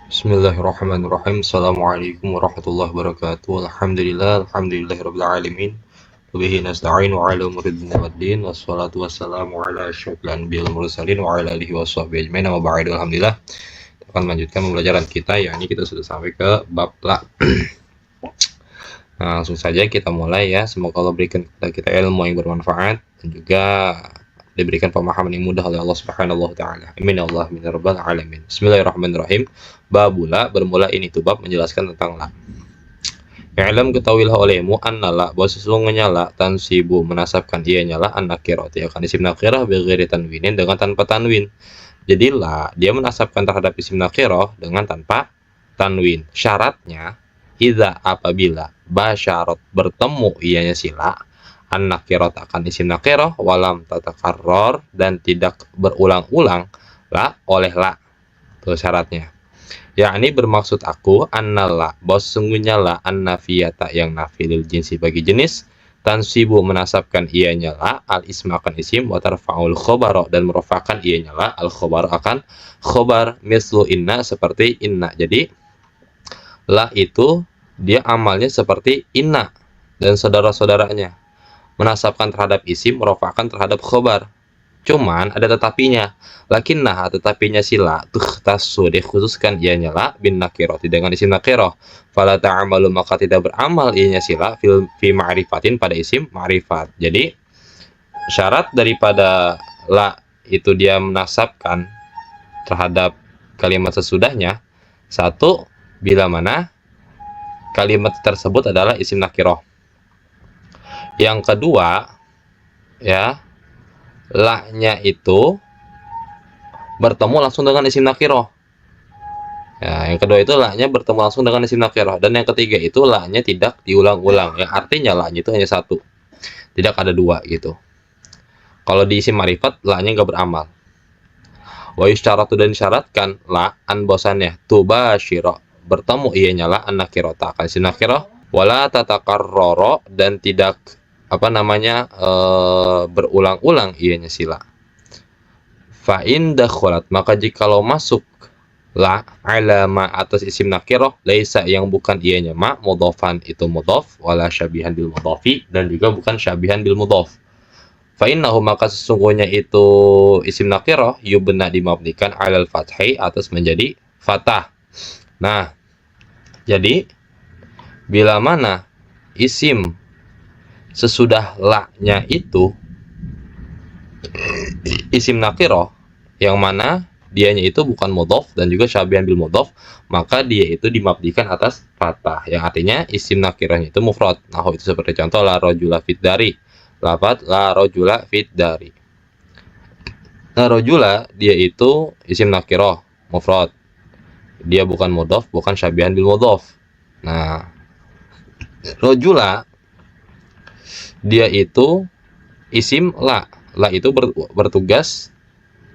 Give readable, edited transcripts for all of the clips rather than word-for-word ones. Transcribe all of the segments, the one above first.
Bismillahirrahmanirrahim. Assalamualaikum warahmatullahi wabarakatuh. Alhamdulillahirabbil alamin. Wabihi nasta'in wa ala umuri dunya waddin. Wassalatu wassalamu ala asyrofil anbiya'il mursalin wa ala alihi washabbihi ajmain. Amma ba'du. Alhamdulillah. Kita akan melanjutkan pembelajaran kita, yakni kita sudah sampai ke bab la. Nah, langsung saja kita mulai ya. Semoga Allah berikan kepada kita ilmu yang bermanfaat dan juga diberikan pemahaman yang mudah oleh Allah Subhanahu wa taala. Amin ya Allah min rabbal alamin. Bismillahirrahmanirrahim. Babula, bermula ini tuh bab menjelaskan tentang la. Ya'lam, ketahuilah olehmu anna la, bahwa sesungguhnya la tansibu menasabkan ianya la an nakirati, akan isim nakirah bi ghairi tanwinin, dengan tanpa tanwin. Jadi la dia menasabkan terhadap isim nakirah dengan tanpa tanwin. Syaratnya idza, apabila basyarat bertemu ianya sila an nakirat akan isim nakirah walam tatakarror, dan tidak berulang-ulang la oleh la. Itu syaratnya. Yakni bermaksud aku annala, bahwa sesungguhnya la annafiyata yang nafi lil jinsi bagi jenis, tansibu menasabkan ianya la al isma akan isim, wa tarfa'ul khobaro dan merofakan ianya la al khobar akan khobar, mislu inna seperti inna. Jadi la itu dia amalnya seperti inna dan saudara-saudaranya, menasabkan terhadap isim, merofakan terhadap khobar. Cuman ada tetapinya. Lakinnah, tetapinya sila tukhtassu, dikhususkan ianya la bin nakirati dengan isim nakirah. Fala ta'amalu, maka tidak beramal ianya sila fi ma'rifatin pada isim ma'rifat. Jadi syarat daripada la itu dia menasabkan terhadap kalimat sesudahnya, satu, bila mana kalimat tersebut adalah isim nakirah. Yang kedua, ya, la-nya itu bertemu langsung dengan isim nakirah. Ya, yang kedua itu la-nya bertemu langsung dengan isim nakirah. Dan yang ketiga itu la-nya tidak diulang-ulang. Yang artinya la-nya itu hanya satu, tidak ada dua gitu. Kalau di isim marifat, la-nya nggak beramal. Wa yusyaratu, dan disyaratkan la an bosannya tubashiro, bertemu ianya la an nakirah akan isim nakirah, wala tatakarroro, dan tidak berulang-ulang ianya sila. Fa'in dakholat, maka jikalau masuk la alama atas isim nakirah laisa, yang bukan ianya ma, mudhofan itu mudhof, wala syabihan bil mudhofi, dan juga bukan syabihan bil mudhof. Fa'innahu, maka sesungguhnya itu isim nakirah yubna, dimabnikan alal fathai, atas menjadi fatah. Nah, jadi bila mana isim sesudah la-nya itu isim nakirah yang mana dianya itu bukan mudhof dan juga syabihan bil mudhof, maka dia itu dimabdikan atas fathah, yang artinya isim nakirahnya itu mufrad. Nah, itu seperti contoh la rajula fid dari. Lafaz la rajula fid dari. Nah, rajula dia itu isim nakirah mufrad. Dia bukan mudhof, bukan syabihan bil mudhof. Nah, rajula dia itu isim la. La itu bertugas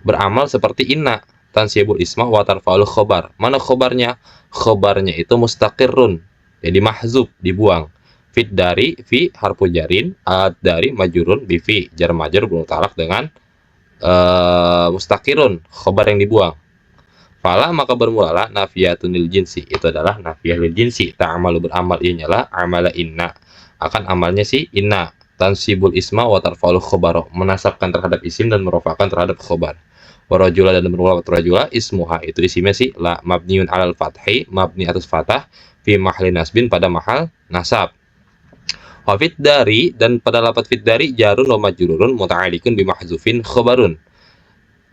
beramal seperti inna, tansibul isma wa tarfa'ul khobar. Mana khobarnya? Khobarnya itu mustaqirrun, jadi mahzub, dibuang. Fit dari, fi harfu jarin, ad dari majurun bi fi, jar majur bermutalak dengan mustaqirrun, khobar yang dibuang. Fala, maka bermulalah nafiyatun lil jinsi, itu adalah nafiyah lil jinsi. Ta'amalu, beramal ianya lah amala inna, akan amalnya si inna. Tansibul isma wa tarfa'ul khobar, menasabkan terhadap isim dan merofakan terhadap khobar. Warajula, dan bermula rajula ismuha, itu isimnya si la mabniun alal fathi, mabni atas fathah, fi mahli nasbin, pada mahal nasab. Wafid dari, dan pada lapat fit dari jarun wa majrurun muta'alikun bimahzufin khobarun.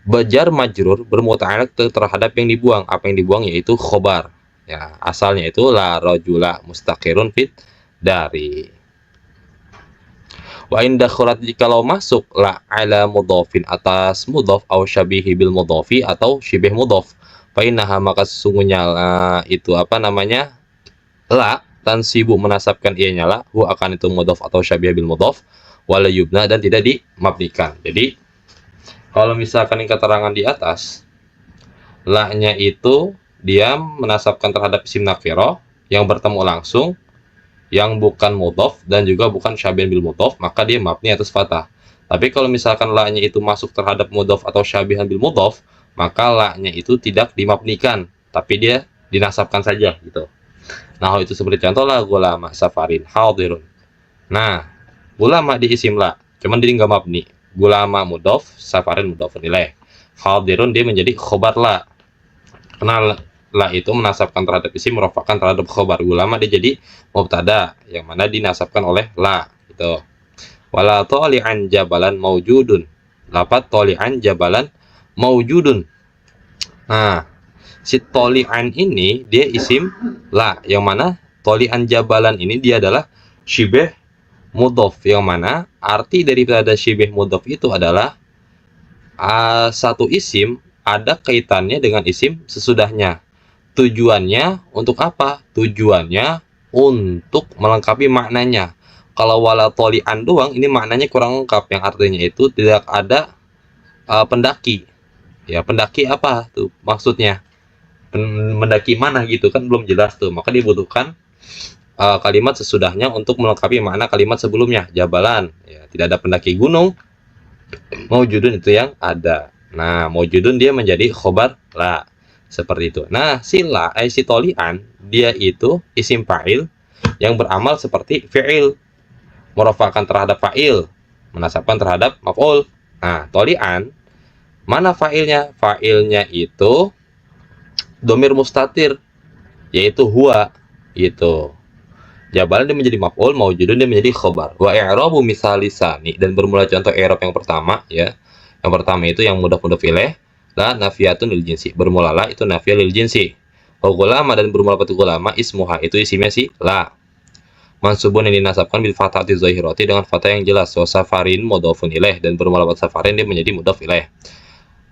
Bajar majrur bermuta'alliq terhadap yang dibuang. Apa yang dibuang yaitu khobar. Ya, asalnya itu la rajula mustaqirun fit dari. Wa inda khulat, jikalau masuk la ala mudhofin atas mudhof, au syabihi bil mudhofi, atau syibih mudhof, fa innaha, maka sesungguhnya itu la tansibu menasabkan ianya la hu akan itu mudhof atau syabih bil mudhof, wala yubna, dan tidak dimabnikan. Jadi kalau misalkan yang keterangan di atas, la-nya itu dia menasabkan terhadap isim nakirah yang bertemu langsung, yang bukan mudhof dan juga bukan syabihan bil mudhof, maka dia mabni atas fathah. Tapi kalau misalkan la-nya itu masuk terhadap mudhof atau syabihan bil mudhof, maka la-nya itu tidak dimabnikan, tapi dia dinasabkan saja gitu. Nah, itu seperti contoh lah gulama safarin hadirun. Nah, gulama di isim la, cuman dia nggak mabni. Gulama mudhof, safarin mudhofun ilaih. Hadirun dia menjadi khobar la. Karena la itu menasabkan terhadap isim, merofakkan terhadap khobar. Gulama dia jadi mubtada, yang mana dinasabkan oleh la gitu. Wala toli'an jabalan maujudun. Lapat toli'an jabalan maujudun. Nah, si toli'an ini dia isim la, yang mana toli'an jabalan ini dia adalah syibeh mudhof, yang mana arti daripada syibeh mudhof itu adalah satu isim ada kaitannya dengan isim sesudahnya. Tujuannya untuk apa? Tujuannya untuk melengkapi maknanya. Kalau wala toli'an doang, ini maknanya kurang lengkap, yang artinya itu tidak ada pendaki. Ya, pendaki apa tuh maksudnya? Mendaki mana gitu kan belum jelas tuh. Maka dibutuhkan kalimat sesudahnya untuk melengkapi makna kalimat sebelumnya. Jabalan, ya, tidak ada pendaki gunung. Maujudun itu yang ada. Nah, maujudun dia menjadi khobar la. Seperti itu. Nah, sila si tolian dia itu isim fa'il yang beramal seperti fi'il, merofakkan terhadap fa'il, menasabkan terhadap maf'ul. Nah, tolian mana fa'ilnya? Fa'ilnya itu domir mustatir, yaitu huwa gitu. Jabalan dia menjadi maf'ul, maujudun dia menjadi khobar. Wa i'rabu misalisani, dan bermula contoh i'rab yang pertama ya. Yang pertama itu yang mudhaf ilaih, la nafiyatun lil jinsi. Bermula la itu nafiyah lil jinsi. Wa gulama, dan bermula patu gulama ismuha, itu isimnya si la. Mansubun yang dinasabkan bil fathati zahirati, dengan fathah yang jelas. Wa safarin mudhafun ilaih, dan bermula patu safarin dia menjadi mudhaf ilaih.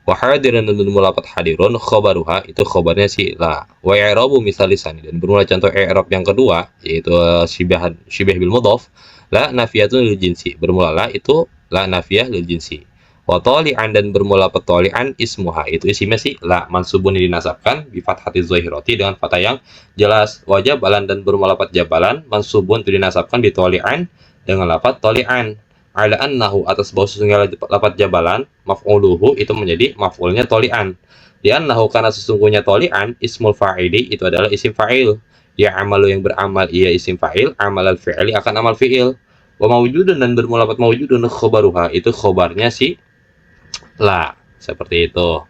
Wa hadirin, dan bermula patu hadirun khobaruha, itu khobarnya si la. Wa i'rabu misalisani, dan bermula contoh i'rab yang kedua yaitu syibah bil mudhaf, la nafiyatun lil jinsi. Bermula la itu la nafiyah lil jinsi. Wa toli'an, dan bermula petoli'an ismuha, itu isimnya si la, mansubun yang dinasabkan bi fathati zahirati, dengan fathah yang jelas. Wa jabalan, dan bermula pat jabalan, mansubun itu dinasabkan bi toli'an dengan lafaz toli'an. Ala annahu, atas bahwa sesungguhnya lafaz jabalan maf'uluhu itu menjadi maf'ulnya toli'an. Di annahu, karena sesungguhnya toli'an ismul fa'ili itu adalah isim fa'il. Ya amalu, yang beramal, ia isim fa'il, amal al fi'li akan amal fi'il. Wa mawjudun, dan bermula pat mawjudun khobaruha, itu khobarnya si la. Seperti itu.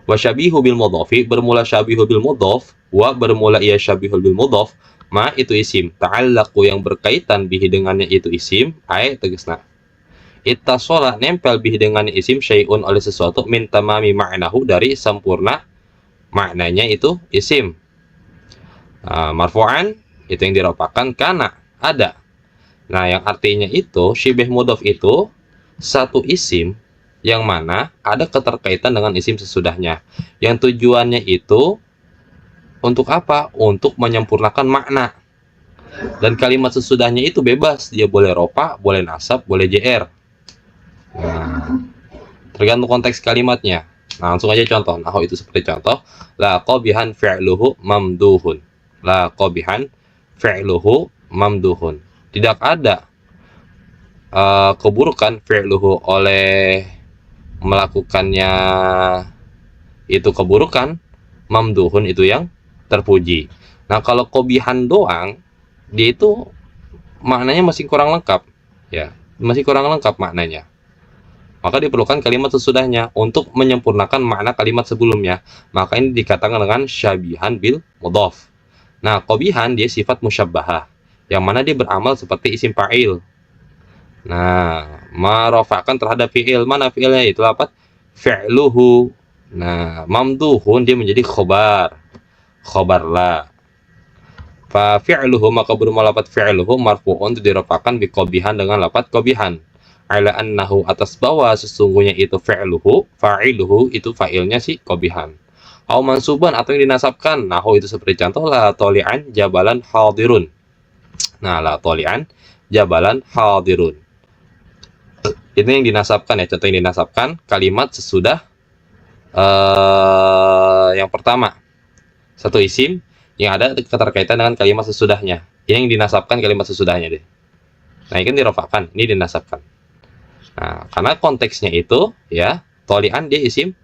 Wa syabihu bil mudhafi, bermula syabihu bil mudhaf, wa bermula ia syabihu bil mudhaf, ma itu isim, ta'allaqu yang berkaitan bihi dengannya itu isim, ai tegasna ittasala nempel bihi dengannya isim syai'un oleh sesuatu min tamami ma'nahu dari sempurna maknanya itu isim. Marfu'an itu yang diropakan karena ada. Nah, yang artinya itu syibih mudhaf itu satu isim yang mana ada keterkaitan dengan isim sesudahnya, yang tujuannya itu untuk apa? Untuk menyempurnakan makna. Dan kalimat sesudahnya itu bebas, dia boleh rofa, boleh nasab, boleh jr. Nah, tergantung konteks kalimatnya. Nah, langsung aja contoh. Nah, itu seperti contoh, la qabihan fi'luhu mamduhun. La qabihan fi'luhu mamduhun. Tidak ada keburukan fi'luhu oleh melakukannya itu keburukan, mamduhun itu yang terpuji. Nah, kalau kobihan doang, dia itu maknanya masih kurang lengkap ya, masih kurang lengkap maknanya. Maka diperlukan kalimat sesudahnya untuk menyempurnakan makna kalimat sebelumnya. Maka ini dikatakan dengan syabihan bil mudhaf. Nah, kobihan dia sifat musyabbahah, yang mana dia beramal seperti isim fa'il. Nah, marofakan terhadap fi'il, mana fi'ilnya itu apa? Fi'luhu. Nah, mamduhun dia menjadi khobar la. Fa fi'luhu, maka bermula lafaz fi'luhu marfu'un itu dirofakan bi qabihan dengan lafaz qabihan. Ala annahu, atas bahwa sesungguhnya itu fi'luhu, fa'iluhu itu fa'ilnya si qabihan. Au mansuban, atau yang dinasabkan. Nahu itu seperti contoh la toli'an jabalan hadirun. Nah, la toli'an jabalan hadirun. Ini yang dinasabkan ya, contoh yang dinasabkan kalimat sesudah yang pertama, satu isim yang ada keterkaitan dengan kalimat sesudahnya. Ini yang dinasabkan kalimat sesudahnya deh. Nah, ini kan dirofakan, ini dinasabkan. Nah, karena konteksnya itu ya, tolian dia isim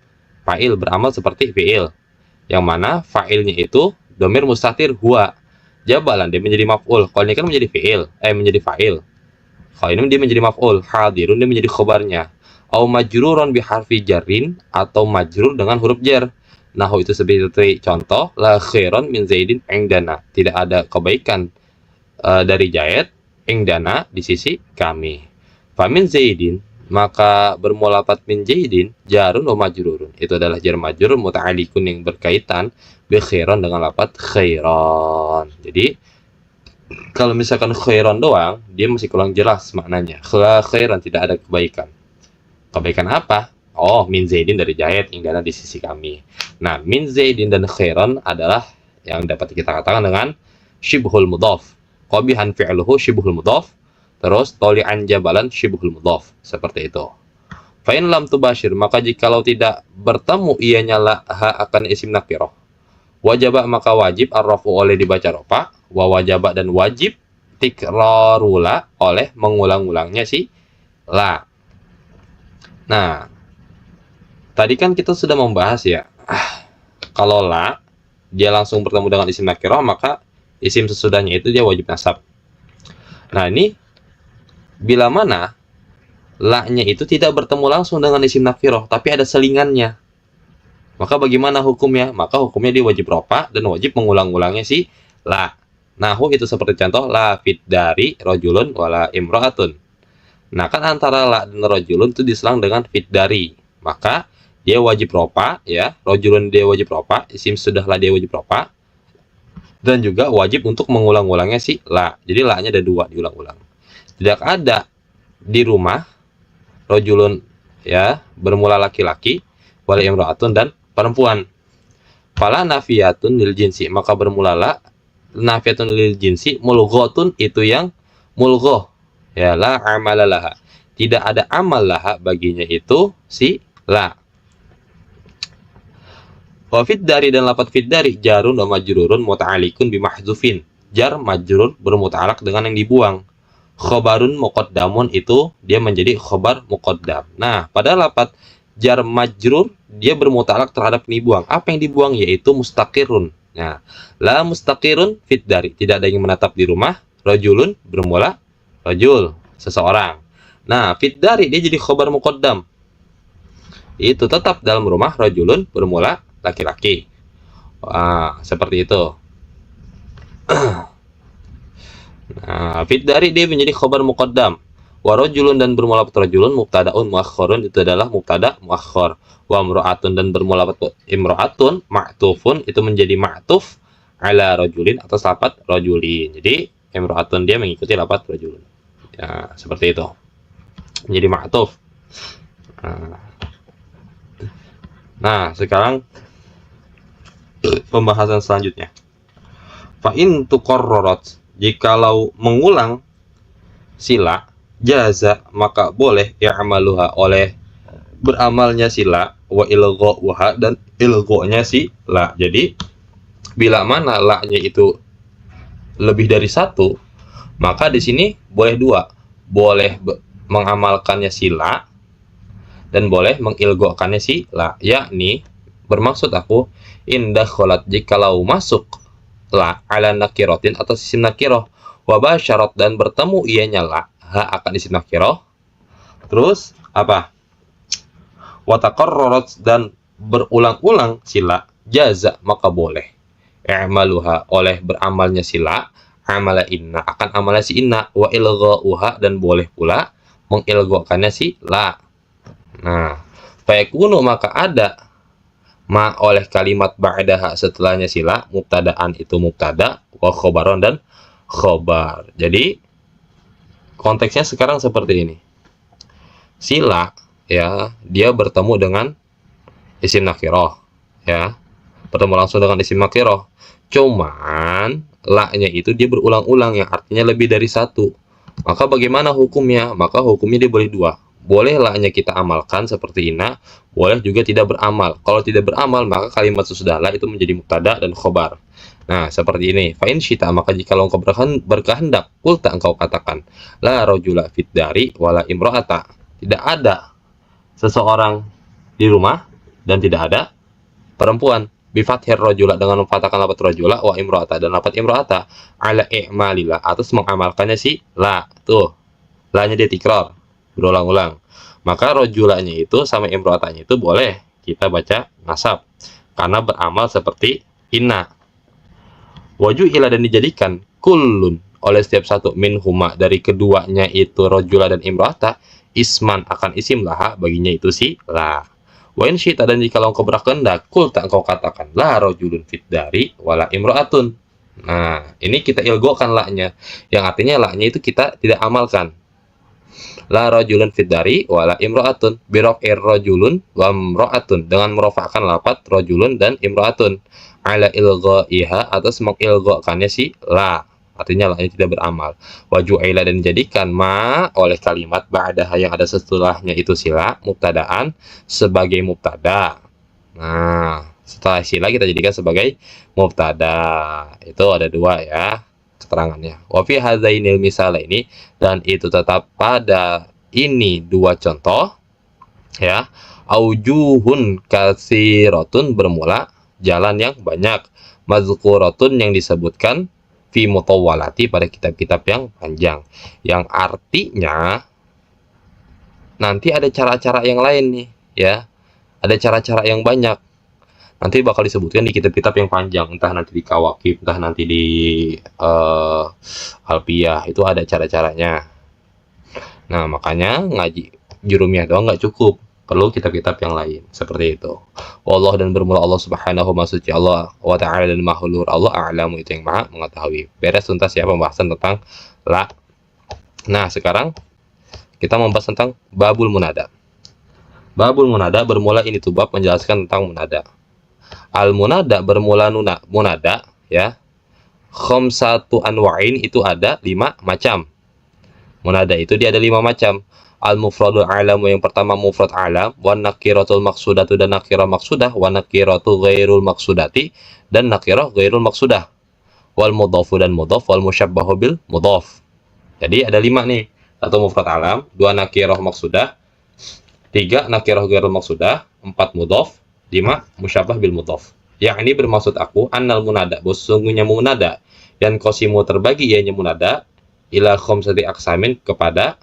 fa'il beramal seperti fi'il, yang mana fa'ilnya itu domir mustatir huwa. Jabalan dia menjadi maf'ul. Kalau ini kan menjadi fi'il, menjadi fa'il. Kalau ini dia menjadi maf'ul. Hadirun dia menjadi khobarnya. Au majrurun biharfi jarrin, atau majrur dengan huruf jar. Nahu itu seperti contoh, la khairon min zaidin indana. Tidak ada kebaikan dari Zaid indana di sisi kami. Famin zaidin, maka bermulapat min zaidin jarun wa majrurun. Itu adalah jar majrur muta'alliqun yang berkaitan bi khairon dengan lafaz khairon. Jadi kalau misalkan khairon doang, dia masih kurang jelas maknanya. Khairon tidak ada kebaikan. Kebaikan apa? Oh, min zaidin dari Zaid indana di sisi kami. Nah, min zaidin dan khairon adalah yang dapat kita katakan dengan syibhul mudhaf. Qabihan fi'luhu syibhul mudhaf, terus toli'an jabalan syibhul mudhaf, seperti itu. Fa in lam tubashir, maka jikalau tidak bertemu ianya laha akan isim nakirah, wajaba maka wajib ar-rafu oleh dibaca rafa, wa wajaba dan wajib tikrarula oleh mengulang-ulangnya si la. Nah, tadi kan kita sudah membahas ya, kalau la dia langsung bertemu dengan isim nakirah, maka isim sesudahnya itu dia wajib nasab. Nah, ini bila mana la-nya itu tidak bertemu langsung dengan isim nakirah, tapi ada selingannya, maka bagaimana hukumnya? Maka hukumnya dia wajib rafa dan wajib mengulang-ulangnya si la. Nahu itu seperti contoh, la fit dari rojulun wala imro'atun. Nah, kan antara la dan rojulun itu diselang dengan fit dari, maka dia wajib rafa ya, rojulun dia wajib rafa, isim sudah la dia wajib rafa, dan juga wajib untuk mengulang-ulangnya si la. Jadi la-nya ada dua diulang-ulang. Tidak ada di rumah rojulun ya bermula laki-laki, wala imro'atun dan perempuan. Fala nafiyatun lil jinsi, maka bermula la nafiyatun lil jinsi, mulghotun itu yang mulghoh ya, la amalalaha, tidak ada amal laha baginya itu si la. Wa fid dari dan lafaz fid dari jarun wa majrurun muta'alliqun bi mahdzufin. Jar majrur bermutalak dengan yang dibuang. Khobarun muqaddamun itu dia menjadi khobar muqaddam. Nah, pada lafaz jar majrur dia bermutalak terhadap yang dibuang. Apa yang dibuang? Yaitu mustaqirun. Nah, la mustaqirun fid dari, tidak ada yang menetap di rumah. Rajulun bermula rajul, seseorang. Nah, fid dari dia jadi khobar muqaddam. Itu tetap dalam rumah rajulun bermula laki-laki. Seperti itu. Nah, fit dari dia menjadi khobar muqaddam. Wa rajulun dan bermula rajulun mubtadaun muakhkharun, itu adalah mubtada muakhkhar. Wa imra'atun dan bermula imra'atun ma'tufun, itu menjadi ma'tuf ala rajulin atas lafaz rajulin. Jadi imra'atun dia mengikuti lafaz rajulun. Ya, seperti itu. Menjadi ma'tuf. Nah, sekarang pembahasan selanjutnya. Fa in tuqarrarat, jikalau mengulang sila, jaza maka boleh ya'maluha oleh beramalnya sila, wa ilgha dan ilgha-nya sila. Jadi bila mana la-nya itu lebih dari satu, maka di sini boleh dua, boleh mengamalkannya sila dan boleh mengilghakannya sila. Yakni bermaksud aku, indah kholat jikalau masuk la ala nakiratin atau isim nakirah, wa basyarat dan bertemu ianya la ha akan isim nakirah, terus apa, wa taqarrarat dan berulang-ulang sila, jaza maka boleh i'maluha oleh beramalnya sila, amala inna akan amalnya si inna, wa ilghauha dan boleh pula mengilghakannya si la. Nah, fayakunu maka ada ma oleh kalimat ba'daha setelahnya sila, mubtadaan itu mubtada, wa khobaron dan khobar. Jadi konteksnya sekarang seperti ini. Sila ya, dia bertemu dengan isim nakirah ya. Bertemu langsung dengan isim nakirah. Cuman la-nya itu dia berulang-ulang yang artinya lebih dari satu. Maka bagaimana hukumnya? Maka hukumnya dia boleh dua. Boleh la-nya kita amalkan seperti inna, boleh juga tidak beramal. Kalau tidak beramal, maka kalimat sesudah la itu menjadi mubtada dan khobar. Nah, seperti ini. Fa in syita, maka jika engkau berkehendak, qulta engkau katakan, la rajula fit dari wala imro'ata. Tidak ada seseorang di rumah dan tidak ada perempuan. bifathir rajula dengan memfathahkan lafaz rajula wa imra'ata dan lafaz imra'ata ala i'malillah atas mengamalkannya si la. Tuh, la-nya dia tikrar, berulang-ulang. Maka rajulanya itu sama imra'atanya itu boleh kita baca nasab karena beramal seperti inna. Waju ila dan dijadikan kullun oleh setiap satu min huma dari keduanya itu rajula dan imra'ata isman akan isim laha baginya itu si la. Wa in syi'ta dan jika engkau berkehendak kul tak engkau katakan la rajulun fit dari wala imra'atun. Nah, ini kita ilgokan la-nya. Yang artinya la-nya itu kita tidak amalkan. La rajulun fit dari wala imra'atun bi raf'ir rajulun wa imra'atun dengan merofakkan lafaz rajulun dan imra'atun ala ilghaiha atas mengilghakannya si la. Artinya la-nya tidak beramal. Waju'ila dan dijadikan ma oleh kalimat ba'daha yang ada setelahnya itu sila mubtadaan sebagai mubtada. Nah, setelah sila kita jadikan sebagai mubtada. Itu ada dua ya keterangannya. Wa fi hadzainil misal ini dan itu tetap pada ini dua contoh ya. Aujuhun katsiratun bermula jalan yang banyak. Mazkuratun yang disebutkan fi mutawwalati pada kitab-kitab yang panjang, yang artinya nanti ada cara-cara yang lain nih ya, ada cara-cara yang banyak nanti bakal disebutkan di kitab-kitab yang panjang, entah nanti di Kawakib, entah nanti di Alpiyah, itu ada cara-caranya. Nah makanya ngaji jurumiyah doang nggak cukup, perlu kitab-kitab yang lain seperti itu. Allah dan bermula Allah subhanahu wa suci Allah wa ta'ala dan mahulur Allah a'lamu itu yang maha mengetahui. Beres tuntas ya pembahasan tentang la. Nah sekarang kita membahas tentang babul munada. Babul munada bermula ini tuh bab menjelaskan tentang munada. Al munada bermula munada ya. Khamsatu anwa'in itu ada 5 macam. Munada itu dia ada 5 macam. Al-mufradul alamu yang pertama mufrad alam, wa nakiratul maksudatu dan nakirah maksudah, wa nakiratu ghairul maksudati dan nakirah ghairul maksudah, wal mudhafu dan mudhaf, wal musyabbahu bil mudhaf. Jadi ada 5 nih. 1 mufrad alam, 2 nakirah maksudah, 3 nakirah ghairul maksudah, 4 mudhaf, 5 musyabbah bil mudhaf. Yang ini bermaksud aku annal munada, sesungguhnya munada yang qasimu terbagi ianya munada ila khamsati aqsamin kepada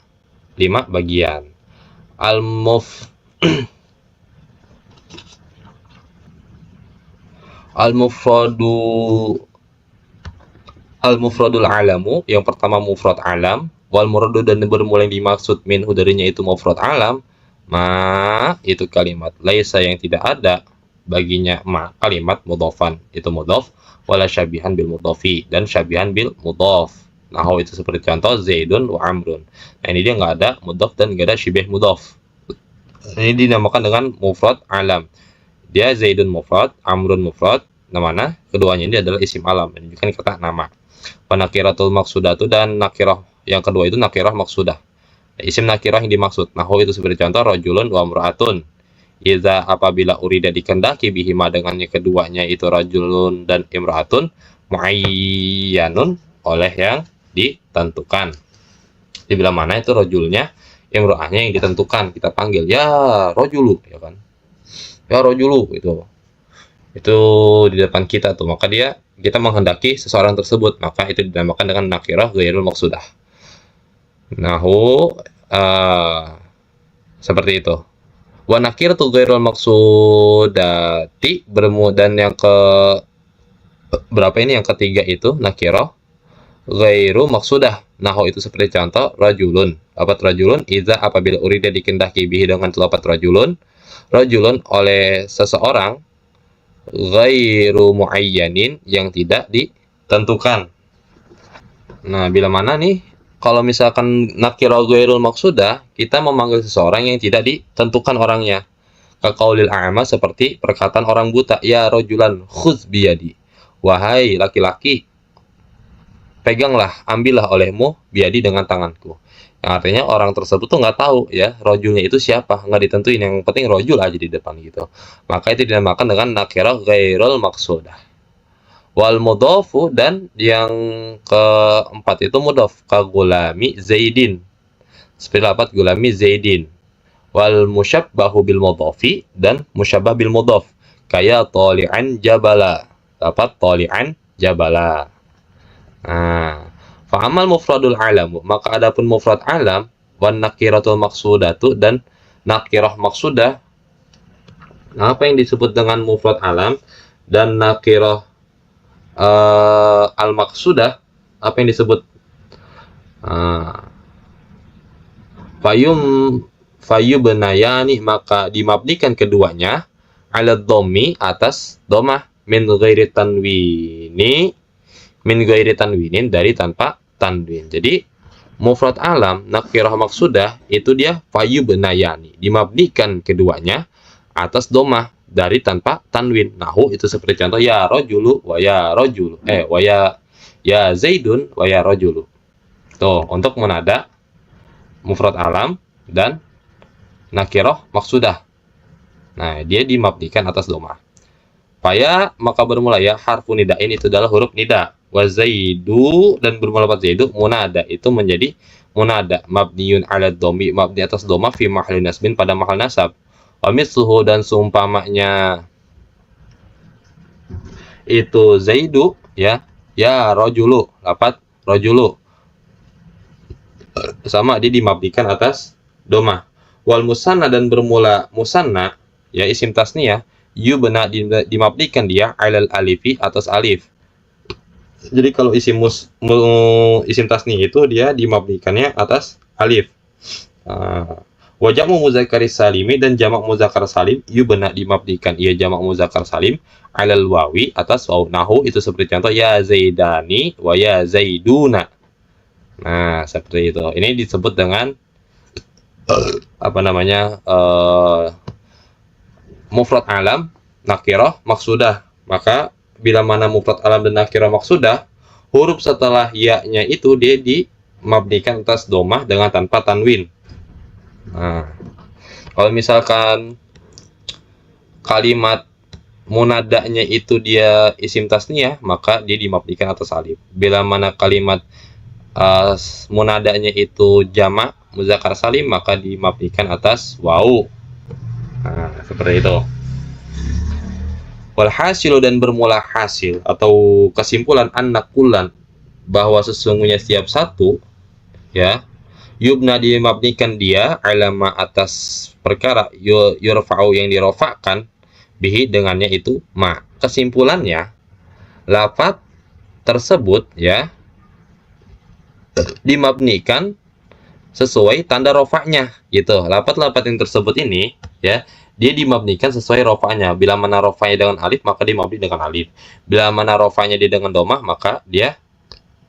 5 bagian. Al-mufradul alamu yang pertama mufrad alam, wal muradu dan bermula yang dimaksud minhu darinya itu mufrad alam, ma itu kalimat laisa yang tidak ada baginya ma kalimat mudhafan itu mudhaf, wala syabihan bil mudhafi dan syabihan bil mudhaf. Nah, itu seperti contoh Zaidun wa Amrun. Nah, ini dia nggak ada mudhaf dan nggak ada syibih mudhaf. Ini dinamakan dengan mufrad alam. Dia Zaidun mufrad, Amrun mufrad. Nah, mana keduanya ini adalah isim alam, menunjukkan kata nama. Nakiratul maksudatu dan nakirah yang kedua itu nakirah maksudah. Isim nakirah yang dimaksud. Nah, itu seperti contoh rajulun wa imra'atun. Iza apabila urida dikendaki bihima dengannya keduanya itu rajulun dan imra'atun muayyanun oleh yang ditentukan. Dibilang mana itu rojulnya, imro'ahnya yang ditentukan, kita panggil ya rojulu, ya kan? Ya rojulu itu di depan kita tuh, maka kita menghendaki seseorang tersebut, maka itu dinamakan dengan nakirah ghairul maksudah. Nahu seperti itu. Wa nakiratu ghairul maksudati dan yang ke berapa ini yang ketiga itu nakirah ghairu maksudah. Nahu itu seperti contoh rajulun. Lafaz rajulun idza apabila urida dikendaki bihi dengan lafaz rajulun oleh seseorang ghairu muayyanin yang tidak ditentukan. Nah, bila mana nih kalau misalkan nakirah ghairul maksudah, kita memanggil seseorang yang tidak ditentukan orangnya. Kaqaulil a'ma seperti perkataan orang buta, ya rajulan khudz biyadi. Wahai laki-laki, peganglah, ambillah olehmu biadi dengan tanganku. Yang artinya orang tersebut tuh nggak tahu ya rojulnya itu siapa, nggak ditentuin, yang penting rojul aja di depan gitu. Maka itu dinamakan dengan nakirah ghairul maksudah. Wal mudhafu dan yang keempat itu mudhaf ka gulami zaidin. Seperti lafaz gulami zaidin. Wal musyabbahu bil mudhafi dan musyabbah bil mudhaf Kayak toli'an jabala. Dapat toli'an jabala. Nah, fa'amal mufradul alamu, maka adapun mufrad alam, wan nakiratul maksudatu dan nakirah maksudah. Nah, apa yang disebut dengan mufrad alam dan nakirah al maksudah? Apa yang disebut? Fayum fayubnayani, maka dimabnikan keduanya ala dhammi atas domah min ghairi tanwinin dari tanpa tanwin. Jadi mufrad alam nakirah maksudah itu dia fayubnayani, dimabnikan keduanya atas domah dari tanpa tanwin. Nahu itu seperti contoh ya rojulu wa ya rojulu wa ya zaidun wa ya rojulu. Tuh, untuk menada mufrad alam dan nakirah maksudah. Nah, dia dimabnikan atas domah. Faya, maka bermula ya harfu nidain, itu adalah huruf nida. Wa zaidu, dan bermula pada zaidu munada, itu menjadi munada mabniun ala dhammi, mabni atas dhamma fi mahalli nasbin, pada mahal nasab. Wa mithluhu, dan seumpamanya itu zaidu ya rajulu, lapat rajulu sama dia dimabnikan atas doma. Wal musanna, dan bermula musanna ya isim tasniyah, yubna dimabnikan dia alal alifi atas alif. Jadi kalau isim tasniyah itu dia dimabnikannya atas alif. Wa jamu muzakkar salimi, dan jamak muzakkar salim yubna dimabnikan ia jamak muzakkar salim alal wawi atas waw. Nahu itu seperti contoh ya zaidani wa ya zaiduna. Nah, seperti itu. Ini disebut dengan apa namanya? Mufrad alam, nakirah, maksudah. Maka bila mana mufrad alam dan nakirah maksudah, huruf setelah ya-nya itu dia dimabnikan atas domah dengan tanpa tanwin. Nah, kalau misalkan kalimat munadanya itu dia isim tasniyah, maka dia dimabnikan atas alif. Bila mana kalimat munadanya itu jamak muzakkar salim, maka dimabnikan atas wawu. Nah, seperti itu. Wal hasilu, dan bermula hasil atau kesimpulan an-naqulan, bahwa sesungguhnya setiap satu ya yubna dimabnikan dia alama atas perkara yurfa'u yang dirofakkan bihi dengannya itu ma. Kesimpulannya lafaz tersebut ya dimabnikan sesuai tanda rofaknya gitu. Lafaz-lafaz yang tersebut ini ya dia dimabnikan sesuai rofaknya. Bila mana rofaknya dengan alif, maka dia mabni dengan alif. Bila mana rofaknya dia dengan domah, maka dia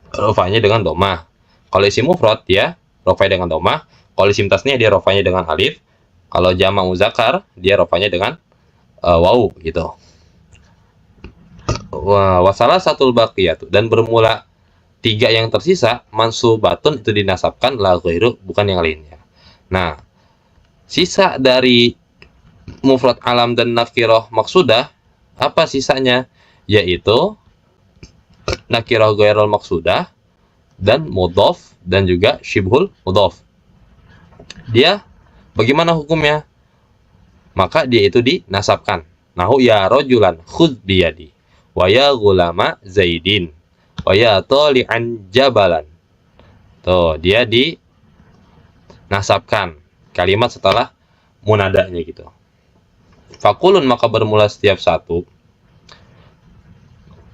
rofaknya dengan domah. Kalau isim mufrad dia rofaknya dengan domah. Kalau isim tasniyah dia rofaknya dengan alif. Kalau jamak muzakkar dia rofaknya dengan wawu gitu. Wasalah satul baqiyatu, dan bermula tiga yang tersisa mansubatun, itu dinasabkan la ghairu, bukan yang lainnya. Nah, sisa dari mufrad alam dan nakirah maksudah, apa sisanya? Yaitu nakirah ghairul maksudah dan mudhaf dan juga syibhul mudhaf. Dia bagaimana hukumnya? Maka dia itu dinasabkan. Nahu ya rajulan khudh biyadi wa ya ghulama zaidin wa ya tali'an jabalan. Tuh, dia dinasabkan kalimat setelah munadanya gitu. Fakulun, maka bermula setiap satu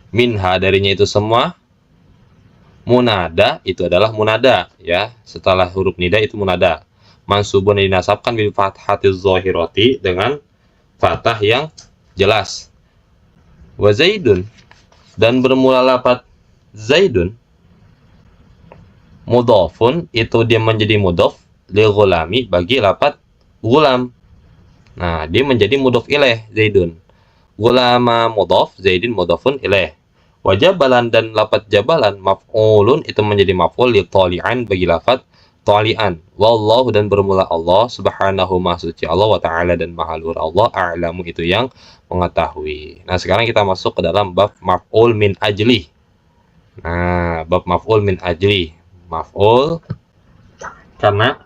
minha, darinya itu semua munada, itu adalah munada ya, setelah huruf nida itu munada. Mansubun, dinasabkan bil fathatiz zahirati, dengan fathah yang jelas. Wa zaidun, dan bermula lafaz zaidun mudhafun, itu dia menjadi mudhaf li ghulami, bagi lafaz gulam. Nah, dia menjadi mudhaf ilaih zaidun. Gulama mudhaf, zaidin mudhafun ilaih. Wa jabalan, dan lafaz jabalan maf'ulun, itu menjadi maf'ul li tali'an, bagi lafaz tali'an. Wallahu, dan bermula Allah subhanahu, maha suci Allah, wa ta'ala, dan maha luhur Allah, a'lamu, itu yang mengetahui. Nah, sekarang kita masuk ke dalam bab maf'ul min ajli. Nah, bab maf'ul min ajli. Maf'ul karena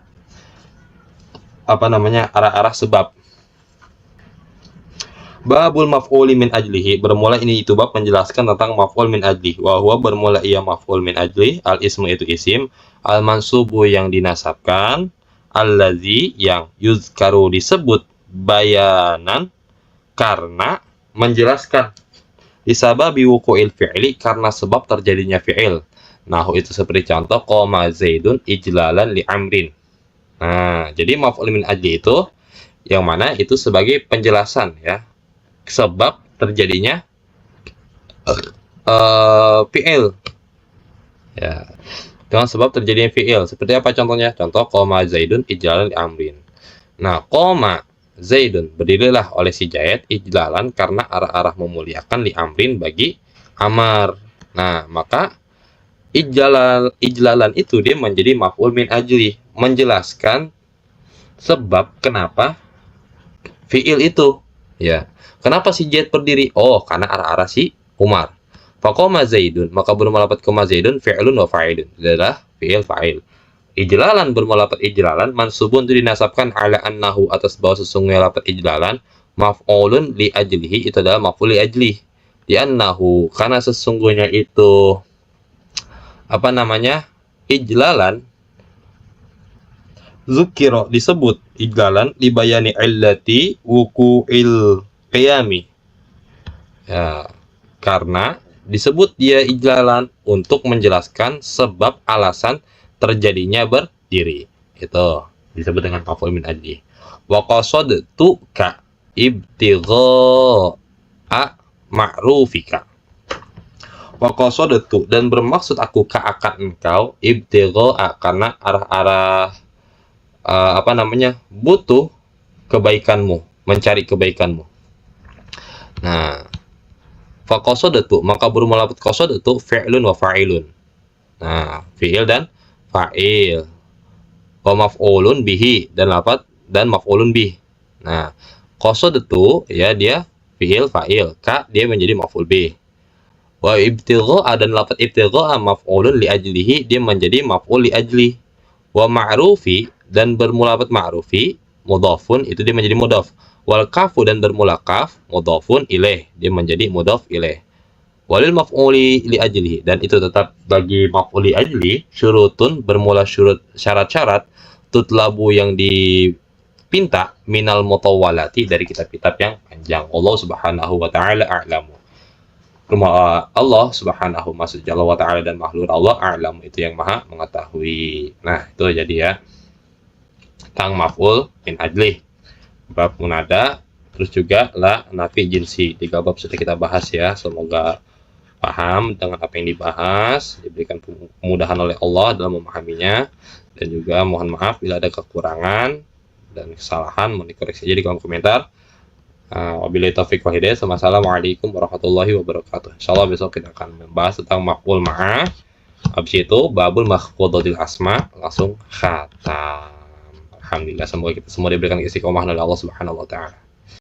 apa namanya, arah-arah sebab. Babul maf'uli min ajlihi, bermula ini itu bab menjelaskan tentang maf'ul min ajli. Wa huwa bermula ia maf'ul min ajli, al ismu itu isim, al mansubu yang dinasabkan, allazi yang yuzkaru disebut bayanan karena menjelaskan, disababi wuqu'il fi'li karena sebab terjadinya fi'il. Nahu itu seperti contoh qoma zaidun ijlalan li amrin. Nah, jadi maf'ul min ajli itu yang mana itu sebagai penjelasan ya sebab terjadinya fi'il ya, dengan sebab terjadinya fi'il. Seperti apa contohnya? Contoh qoma zaidun ijlalan li amrin. Nah, qoma zaidun, berdirilah oleh si Zaid ijlalan karena arah-arah memuliakan li amrin bagi Amar. Nah, maka ijlalan itu dia menjadi maf'ul min ajli, menjelaskan sebab kenapa fi'il itu ya. Kenapa si Zaid berdiri? Oh, karena arah-arah si Umar. Faqoma zaidun, maka bermula lafaz qoma zaidun fi'lun wa fa'ilun, adalah fi'il fa'il. Ijlalan bermula lafaz ijlalan mansubun itu dinasabkan ala annahu atas bahwa sesungguhnya lafaz ijlalan maf'ulun li ajlihi, itu adalah maf'ul li ajlihi. Di annahu, karena sesungguhnya itu apa namanya? Ijlalan zukiro disebut ijlalan dibayani illati wuku'il qiyami ya, karena disebut dia ijlalan untuk menjelaskan sebab alasan terjadinya berdiri, itu disebut dengan maf'ul min ajli. Wa qasadtu ka ibtigha'a ma'rufika. Wa qasadtu, dan bermaksud aku ka akan engkau, ibtigha'a karena arah-arah apa namanya, butuh kebaikanmu, mencari kebaikanmu. Nah, fa qasadtu, maka bermula lafaz qasadtu fi'lun wa fa'ilun. Nah, fi'il dan fa'il. Wa maf'ulun bihi, dan lafaz dan maf'ulun bih. Nah, qasadtu ya dia fi'il fa'il, ka dia menjadi maf'ul bih. Wa ibtigha'a, dan lafaz ibtigha'a maf'ulun li ajlihi, dia menjadi maf'ul li ajli. Wa ma'rufi, dan bermula lafaz ma'rufi mudhafun, itu dia menjadi mudhaf. Wal kafu, dan bermula kaf mudhafun ilaih, dia menjadi mudhaf ilaih. Walil maf'uli li ajlihi, dan itu tetap bagi maf'uli ajli syurutun, bermula syurut syarat-syarat, tutlabu yang dipinta, minal mutawwalati dari kitab-kitab yang panjang. Allah Subhanahu wa taala a'lamu. Allah Subhanahu maksud Jalla wa taala dan makhluk Allah a'lam, itu yang maha mengetahui. Nah, itu jadi ya tentang maf'ul min ajli, bab munada, terus juga la nafi jinsi. 3 bab sudah kita bahas ya. Semoga paham dengan apa yang dibahas, diberikan kemudahan oleh Allah dalam memahaminya, dan juga mohon maaf bila ada kekurangan dan kesalahan, mohon dikoreksi aja di kolom komentar. Wabillahi taufiq wal hidayah. Wassalamualaikum warahmatullahi wabarakatuh. Insyaallah besok kita akan membahas tentang maf'ul ma'ah. Habis itu babul makhfudatil asma, langsung khatam. Alhamdulillah, semoga kita semua diberikan istiqomah oleh Allah Subhanahu wa taala.